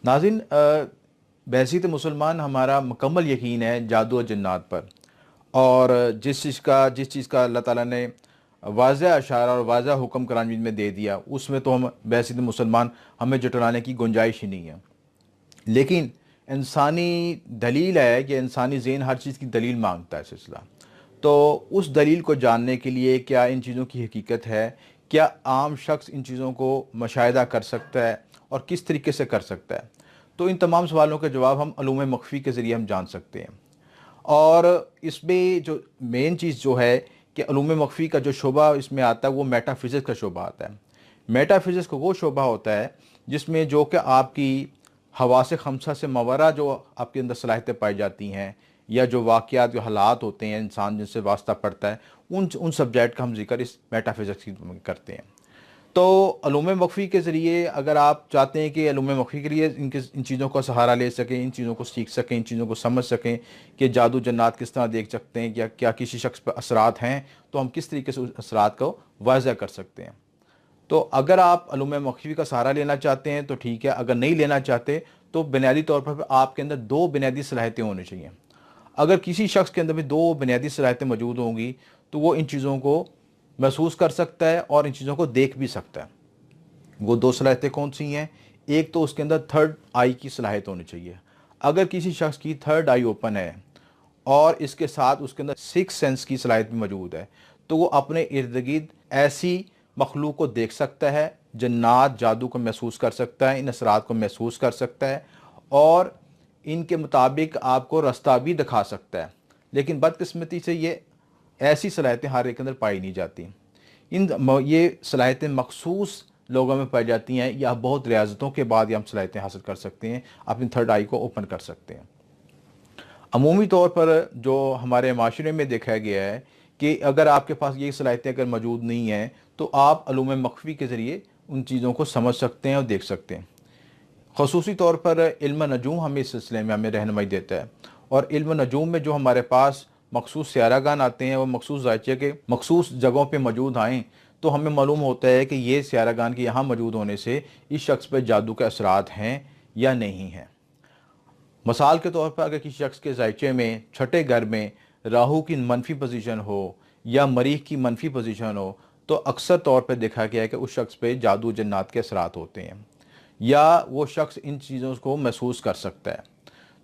नाज़रीन, बहसीत मुसलमान हमारा मुकम्मल यकीन है जादू और जन्नात पर। और जिस चीज़ का अल्लाह ताला ने वाज़ह अशारा और वाज़ह हुक्म कुरान मजीद में दे दिया, उसमें तो हम बहसीत मुसलमान हमें जुटलाने की गुंजाइश ही नहीं है। लेकिन इंसानी दलील है कि इंसानी ज़हन हर चीज़ की दलील मांगता है सिलसिला। तो उस दलील को जानने के लिए क्या इन चीज़ों की हकीकत है, क्या आम शख्स इन चीज़ों को मुशाहिदा कर सकता है और किस तरीके से कर सकता है, तो इन तमाम सवालों के जवाब हम अलूम मख्फ़ी के ज़रिए हम जान सकते हैं। और इसमें जो मेन चीज़ जो है कि अलूम मख्फ़ी का जो शोबा इसमें आता है वो मेटाफिज़िक्स का शोबा आता है। मेटाफिज़िक्स का वो शोबा होता है जिसमें जो कि आपकी हवास खमसा से मावरा जो आपके अंदर सलाहियतें पाई जाती हैं, या जो वाक़यात जो हालात होते हैं इंसान जिनसे वास्ता पड़ता है, उन सब्जेक्ट का हम ज़िक्र इस मेटाफिज़िक्स में करते हैं। तो अलूम मख्फ़ी के ज़रिए अगर आप चाहते हैं कि अलूम मख्फ़ी के लिए इन चीज़ों का सहारा ले सकें, इन चीज़ों को सीख सकें, इन चीज़ों को समझ सकें कि जादू जन्नात किस तरह देख सकते हैं, क्या क्या किसी शख्स पर असरात हैं, तो हम किस तरीके से उस असरात को वाज़ह कर सकते हैं। तो अगर आप अलूम मख्फ़ी का सहारा लेना चाहते हैं तो ठीक है, अगर नहीं लेना चाहते तो बुनियादी तौर पर आपके अंदर दो बुनियादी सलाहियतें होनी चाहिए। अगर किसी शख्स के अंदर भी दो बुनियादी सलाहियतें मौजूद होंगी तो वो इन चीज़ों को महसूस कर सकता है और इन चीज़ों को देख भी सकता है। वो दो सलाहियतें कौन सी हैं? एक तो उसके अंदर थर्ड आई की सलाहियत होनी चाहिए। अगर किसी शख्स की थर्ड आई ओपन है और इसके साथ उसके अंदर सिक्स सेंस की सलाहियत भी मौजूद है, तो वो अपने इर्द गिर्द ऐसी मखलूक को देख सकता है, जन्नात जादू को महसूस कर सकता है, इन असरात को महसूस कर सकता है और इनके मुताबिक आपको रास्ता भी दिखा सकता है। लेकिन बदकिस्मती से ये ऐसी सलाहियतें हर एक के अंदर पाई नहीं जाती। ये सलाहियतें मखसूस लोगों में पाई जाती हैं, या बहुत रियाजतों के बाद ये हम सलाहियतें हासिल कर सकते हैं, अपनी थर्ड आई को ओपन कर सकते हैं। अमूमी तौर पर जो हमारे माशरे में देखा गया है कि अगर आपके पास ये सलाहियतें अगर मौजूद नहीं हैं तो आप अलूम मख्फ़ी के ज़रिए उन चीज़ों को समझ सकते हैं और देख सकते हैं। ख़ुसूसी तौर पर इल्म नजूम हमें इस सिलसिले में हमें रहनुमाई देता है। और इल्म नजूम में जो हमारे पास मखसूस सियारागान आते हैं, वो मखसूस ज़ायचे के मखसूस जगहों पर मौजूद आएँ, तो हमें मालूम होता है कि ये सियारागान के यहाँ मौजूद होने से इस शख्स पर जादू के असरात हैं या नहीं हैं। मिसाल के तौर पर अगर किसी शख्स के ज़ायचे में छठे घर में राहु की मनफी पोजीशन हो या मरीख की मनफी पोजीशन हो, तो अक्सर तौर पर देखा गया है कि उस शख्स पे जादू जन्नात के असरात होते हैं, या वो शख्स इन चीज़ों को महसूस कर सकता है।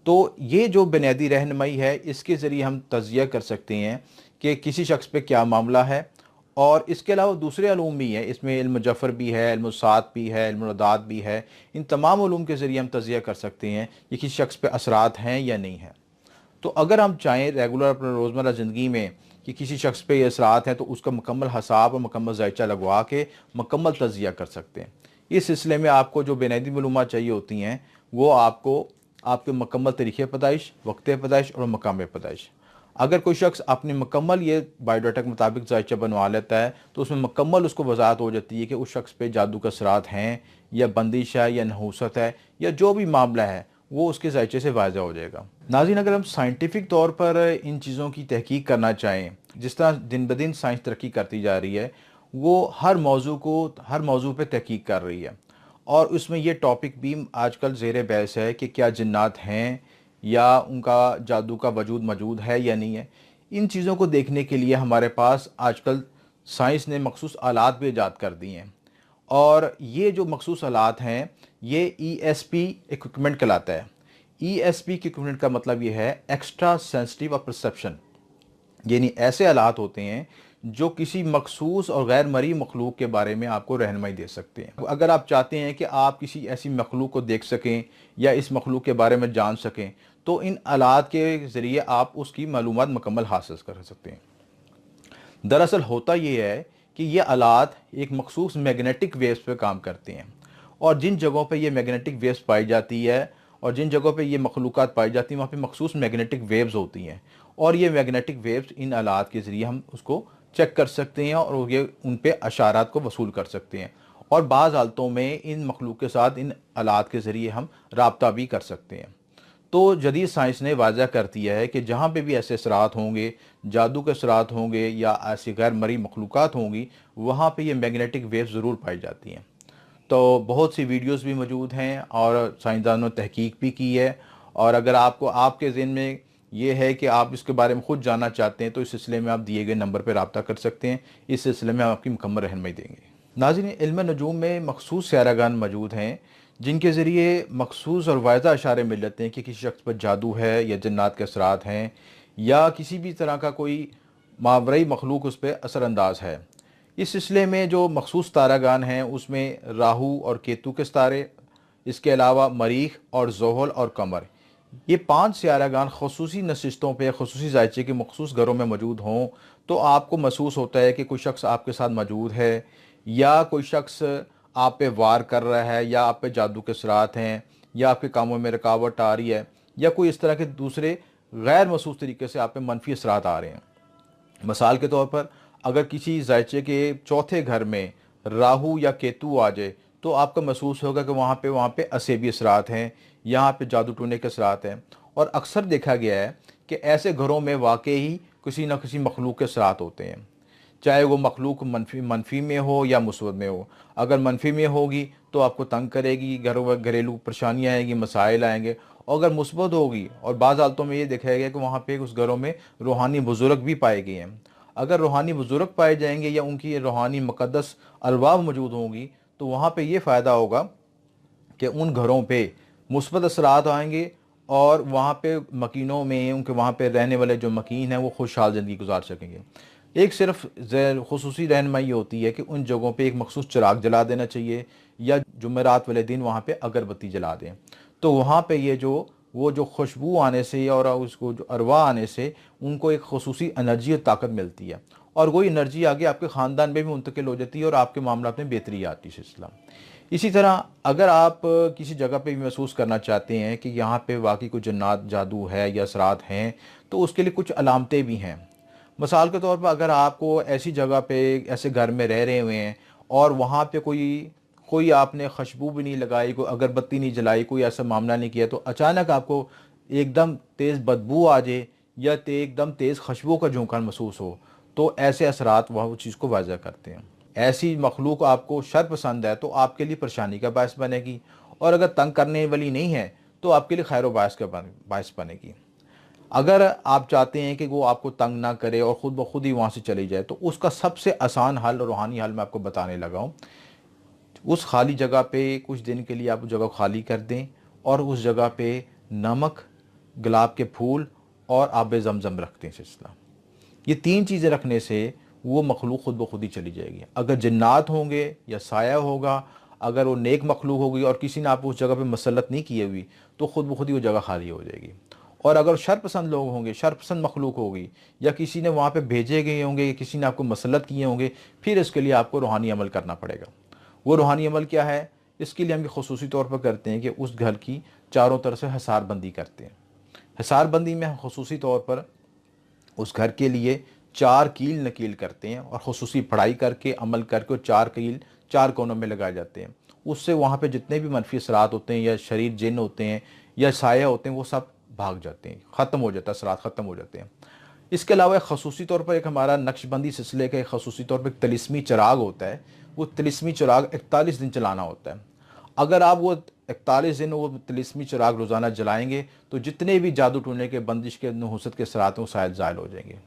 तो ये जो बुनियादी रहनुमाई है, इसके ज़रिए हम तज़किया कर सकते हैं कि किसी शख्स पे क्या मामला है। और इसके अलावा दूसरे अलूम भी हैं, इसमें इल्म जफ़र भी है, इल्म सात भी है, इल्म रदात भी है। इन तमाम उलूम के ज़रिए हम तज़किया कर सकते हैं कि किसी शख्स पे असरात हैं या नहीं हैं। तो अगर हम चाहें रेगुलर अपने रोज़मर्रा ज़िंदगी में कि किसी शख्स पे ये असरात हैं, तो उसका मुकम्मल हिसाब और मुकम्मल जायचा लगवा के मुकम्मल तज़किया कर सकते हैं। इस सिलसिले में आपको जो बुनियादी मालूमात चाहिए होती हैं, वो आपको आपके मुकम्मल तरीक़े पैदाइश, वक़्त पैदाइश और मकाम पैदाइश। अगर कोई शख्स अपनी मुकम्मल ये बायोडाटा के मुताबिक जायचा बनवा लेता है, तो उसमें मुकम्मल उसको वज़ाहत हो जाती है कि उस शख्स पे जादू के असरात हैं या बंदिश है या नहूसत है, या जो भी मामला है वो उसके जायचे से वाज़ह हो जाएगा। नाज़रीन, अगर हम साइंटिफिक तौर पर इन चीज़ों की तहकीक करना चाहें, जिस तरह दिन ब दिन साइंस तरक्की करती जा रही है, वो हर मौजू पे तहकीक कर रही है। और उसमें ये टॉपिक भी आजकल ज़ेर बहस है कि क्या जिन्नात हैं या उनका जादू का वजूद मौजूद है या नहीं है। इन चीज़ों को देखने के लिए हमारे पास आजकल साइंस ने मखसूस आलात भी ईजाद कर दिए हैं। और ये जो मखसूस आलात हैं, ये ESP इक्विपमेंट कहलाता है। ESP इक्विपमेंट का मतलब ये है एक्स्ट्रा सेंसिटिव ऑफ परसेप्शन, यानी ऐसे आलात होते हैं जो किसी मखसूस और गैर मरी मखलूक के बारे में आपको रहनुमाई दे सकते हैं। अगर आप चाहते हैं कि आप किसी ऐसी मखलूक को देख सकें या इस मखलूक के बारे में जान सकें, तो इन आलात के ज़रिए आप उसकी मालूमात मुकम्मल हासिल कर सकते हैं। दरअसल होता ये है कि ये आलात एक मखसूस मैग्नेटिक वेव्स पे काम करते हैं, और जिन जगहों पे ये मैग्नेटिक वेव्स पाई जाती है और जिन जगहों पे ये मखलूक़ात पाई जाती हैं, वहाँ पे मखसूस मैग्नेटिक वेव्स होती हैं। और ये मैग्नेटिक वेव्स इन आलात के ज़रिए हम उसको चेक कर सकते हैं और ये उन पे अशारात को वसूल कर सकते हैं। और बाज़ हालतों में इन मखलूक के साथ इन आलात के ज़रिए हम राब्ता भी कर सकते हैं। तो जदीद साइंस ने वाज़ह कर दिया है कि जहाँ पे भी ऐसे असरात होंगे, जादू के असरात होंगे या ऐसी गैर मरी मखलूक़ात होंगी, वहाँ पे ये मैग्नेटिक वेव ज़रूर पाई जाती हैं। तो बहुत सी वीडियोस भी मौजूद हैं और साइंसदानों ने तहकीक भी की है। और अगर आपको आपके ज़हन में ये है कि आप इसके बारे में ख़ुद जानना चाहते हैं तो इस सिलसिले में आप दिए गए नंबर पर रब्ता कर सकते हैं। इस सिलसिले में हम आपकी मुकम्मल रहनुमाई देंगे। नाज़रीन, इल्म नजूम में मखसूस सियारागान मौजूद हैं जिनके ज़रिए मखसूस और वाज़ह इशारे मिल जाते हैं कि किसी शख्स पर जादू है या जन्नात के असरात हैं या किसी भी तरह का कोई मावरई मखलूक उस पर असरअंदाज है। इस सिलसिले में जो मखसूस तारागान हैं उसमें राहु और केतु के सितारे, इसके अलावा मरीख और ज़ोहल और कमर, ये 5 सियारागान खसूसी नशिस्तों पर खसूसी जायचे के मखसूस घरों में मौजूद हों तो आपको महसूस होता है कि कोई शख्स आपके साथ मौजूद है या कोई शख्स आप पे वार कर रहा है या आप पे जादू के असरात हैं या आपके कामों में रुकावट आ रही है या कोई इस तरह के दूसरे गैर महसूस तरीके से आप पे मनफी असरात आ रहे हैं। मिसाल के तौर पर अगर किसी जायचे के चौथे घर में राहु या केतु आ जाए तो आपको महसूस होगा कि वहाँ पे असेबी असरात हैं, यहाँ पे जादू टूने के असरात हैं। और अक्सर देखा गया है कि ऐसे घरों में वाकई किसी न किसी मखलूक के असरात होते हैं, चाहे वो मखलूक मनफी में हो या मुस्बत में हो। अगर मनफी में होगी तो आपको तंग करेगी, घरेलू परेशानियाँ आएंगी, मसाइल आएंगे। और अगर मुस्बत होगी, और बाज़ हालतों में ये देखा गया कि वहाँ पे उस घरों में रूहानी बुज़ुर्ग भी पाए गए हैं। अगर रूहानी बुज़ुर्ग पाए जाएंगे या उनकी रूहानी मुक़द्दस अरवाह मौजूद होंगी तो वहाँ पे ये फ़ायदा होगा कि उन घरों पे मुस्बत असरात आएंगे और वहाँ पे मकीनों में उनके वहाँ पे रहने वाले जो मकीन हैं वो खुशहाल ज़िंदगी गुजार सकेंगे। एक सिर्फ खुसूसी रहनुमाई होती है कि उन जगहों पे एक मखसूस चिराग जला देना चाहिए या जुमेरात वाले दिन वहाँ पे अगरबत्ती जला दें, तो वहाँ पे ये वो जो खुशबू आने से और उसको जो अरवा आने से उनको एक खुसूसी एनर्जी और ताकत मिलती है और वही एनर्जी आगे आपके ख़ानदान में भी मुंतकिल हो जाती है और आपके मामला में बेहतरी आती है सिलसिला। इसी तरह अगर आप किसी जगह पे भी महसूस करना चाहते हैं कि यहाँ पे वाकई कोई जन्नात जादू है या असरात हैं तो उसके लिए कुछ अलामतें भी हैं। मिसाल के तौर पर अगर आपको ऐसी जगह पे ऐसे घर में रह रहे हुए हैं और वहाँ पे कोई कोई आपने खुशबू भी नहीं लगाई, कोई अगरबत्ती नहीं जलाई, कोई ऐसा मामला नहीं किया, तो अचानक आपको एकदम तेज़ बदबू आ जाए या एकदम तेज़ खुशबू का झोंका महसूस हो तो ऐसे असरात वह चीज़ को वाज़ह करते हैं। ऐसी मखलूक आपको शर पसंद है तो आपके लिए परेशानी का बायस बनेगी, और अगर तंग करने वाली नहीं है तो आपके लिए खैर बायस का बायस बनेगी। अगर आप चाहते हैं कि वो आपको तंग ना करे और ख़ुद ब खुद ही वहाँ से चली जाए तो उसका सबसे आसान हल और रूहानी हल मैं आपको बताने लगा हूँ। उस खाली जगह पे कुछ दिन के लिए आप उस जगह खाली कर दें और उस जगह पे नमक, गुलाब के फूल और आब ज़मज़म रख दें सिलसिला। ये 3 चीज़ें रखने से वो मखलूक खुद ब खुद ही चली जाएगी। अगर जन्नात होंगे या साया होगा, अगर वो नेक मखलूक होगी और किसी ने आपको उस जगह पे मसलत नहीं की हुई तो ख़ुद ब खुद ही वो जगह खाली हो जाएगी। और अगर शर पसंद लोग होंगे, शर पसंद मखलूक होगी या किसी ने वहाँ पे भेजे गए होंगे या किसी ने आपको मसलत किए होंगे, फिर इसके लिए आपको रूहानी अमल करना पड़ेगा। वो रूहानी अमल क्या है? इसके लिए हम ये ख़ुसूसी तौर पर करते हैं कि उस घर की चारों तरफ से हिसारबंदी करते हैं। हिसारबंदी में हम ख़ुसूसी तौर पर उस घर के लिए 4 कील नकील करते हैं और ख़ुसूसी पढ़ाई करके अमल करके वो 4 कील 4 कोनों में लगाए जाते हैं। उससे वहाँ पे जितने भी मनफी असरात होते हैं या शरीर जिन होते हैं या साया होते हैं वो सब भाग जाते हैं, ख़त्म हो जाता है, असरात ख़त्म हो जाते हैं। इसके अलावा ख़ुसूसी तौर पर एक हमारा नक्शबंदी सिलसिले का ख़ुसूसी तौर पर एक तिलिस्मी चिराग होता है। वो तिलिस्मी चिराग 41 दिन चलाना होता है। अगर आप वो 41 दिन वो तिलिस्मी चिराग रोज़ाना जलाएंगे तो जितने भी जादू टूने के, बंदिश के, नहुसत के असरात हैं वो शायद ज़ायल हो जाएंगे।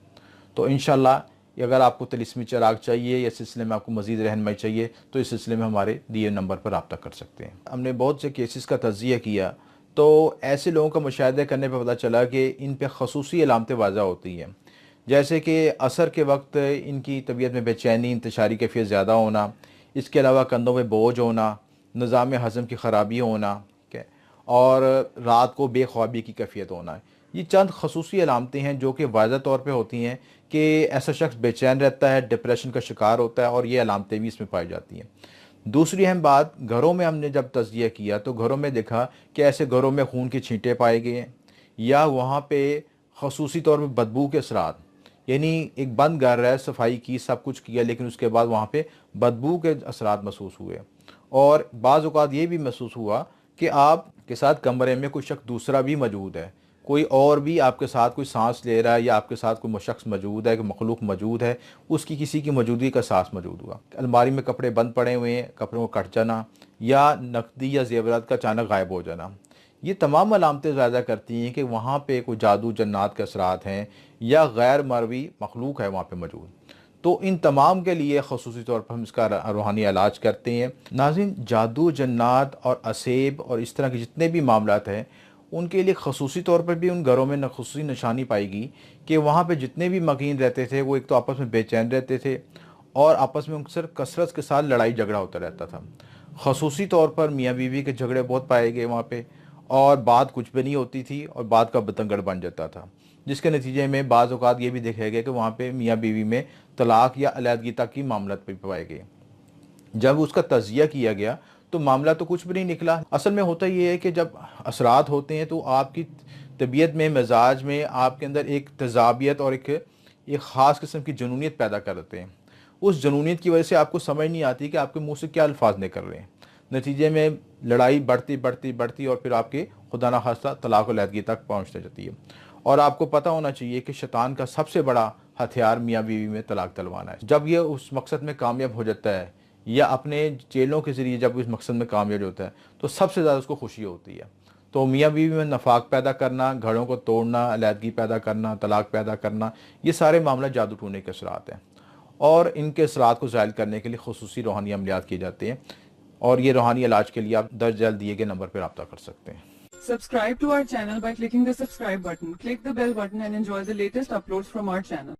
तो इंशाअल्लाह अगर आपको तिलिस्मी चिराग चाहिए या सिलसिले में आपको मज़ीद रहनुमाई चाहिए तो इस सिलसिले में हमारे दिए नंबर पर रब्ता कर सकते हैं। हमने बहुत से केसेस का तज़किया किया तो ऐसे लोगों का मुशाहिदा करने पर पता चला कि इन पर खसूसी अलामतें वाज़ह होती हैं, जैसे कि असर के वक्त इनकी तबीयत में बेचैनी, इंतशारी कैफियत ज़्यादा होना, इसके अलावा कंधों में बोझ होना, निज़ाम हज़म की ख़राबी होना, ठीक है, और रात को बेख्वाबी की कैफियत होना। ये चंद खसूसी अलामतें हैं जो कि वाज़ह तौर पे होती हैं कि ऐसा शख्स बेचैन रहता है, डिप्रेशन का शिकार होता है, और ये अलामतें भी इसमें पाई जाती हैं। दूसरी अहम बात, घरों में हमने जब तज़किया किया तो घरों में देखा कि ऐसे घरों में खून के छींटे पाए गए हैं या वहाँ पे खसूसी तौर पर बदबू के असरात, यानी एक बंद घर है, सफाई की, सब कुछ किया, लेकिन उसके बाद वहाँ पे बदबू के असरात महसूस हुए। और बाज़ औक़ात ये भी महसूस हुआ कि आपके साथ कमरे में कोई शख्स दूसरा भी मौजूद है, कोई और भी आपके साथ कोई सांस ले रहा है या आपके साथ कोई शख्स मौजूद है, कोई मखलूक मौजूद है, उसकी किसी की मौजूदगी का एहसास मौजूद हुआ। अलमारी में कपड़े बंद पड़े हुए हैं, कपड़ों को कट जाना या नकदी या जेवरात का अचानक गायब हो जाना, ये तमाम अलामतें ज़्यादा करती हैं कि वहाँ पे कोई जादू जन्नात के असरात हैं या गैर मरवी मखलूक है वहाँ पे मौजूद। तो इन तमाम के लिए ख़ुसूसी तौर पर हम इसका रूहानी इलाज करते हैं। नाज़रीन, जादू जन्नात और असेब और इस तरह के जितने भी मामलात हैं, उनके लिए ख़ुसूसी तौर पर भी उन घरों में ख़ुसूसी निशानी पाएगी कि वहाँ पे जितने भी मकीन रहते थे वो एक तो आपस में बेचैन रहते थे और आपस में अक्सर कसरत के साथ लड़ाई झगड़ा होता रहता था। ख़ुसूसी तौर पर मियाँ बीवी के झगड़े बहुत पाए गए वहाँ पे, और बात कुछ भी नहीं होती थी और बात का बतंगड़ बन जाता था, जिसके नतीजे में बाज़ औक़ात ये भी देखा गया कि वहाँ पे मियाँ बीवी में तलाक या अलहदगी तक की मामलत भी पाए गए। जब उसका तज़किया किया गया तो मामला तो कुछ भी नहीं निकला। असल में होता ये है कि जब असरात होते हैं तो आपकी तबीयत में, मिजाज में, आपके अंदर एक तज़ाबियत और एक ख़ास किस्म की जुनूनियत पैदा कर देते हैं। उस जुनूनियत की वजह से आपको समझ नहीं आती कि आपके मुँह से क्या अल्फाज निकल रहे हैं। नतीजे में लड़ाई बढ़ती बढ़ती बढ़ती और फिर आपके खुदा न खास्ता तलाक और अलहदगी तक पहुँच जाती है। और आपको पता होना चाहिए कि शैतान का सबसे बड़ा हथियार मियाँ बीवी में तलाक दिलवाना है। जब ये उस मकसद में कामयाब हो जाता है या अपने जेलों के ज़रिए जब इस मकसद में कामयाब होता है तो सबसे ज़्यादा उसको खुशी होती है। तो मियाँ बीवी में नफाक पैदा करना, घरों को तोड़ना, अलहदगी पैदा करना, तलाक पैदा करना, ये सारे मामला जादू टूने के असरात हैं और इनके असरात को ज़ायल करने के लिए खुसूसी रूहानी अमलियात किए जाते हैं। और ये रूहानी इलाज के लिए आप दर्ज जल्द दिए गए नंबर पर रब्ता कर सकते हैं। Subscribe to our channel by clicking the subscribe button. Click the bell button and enjoy the latest uploads from our channel.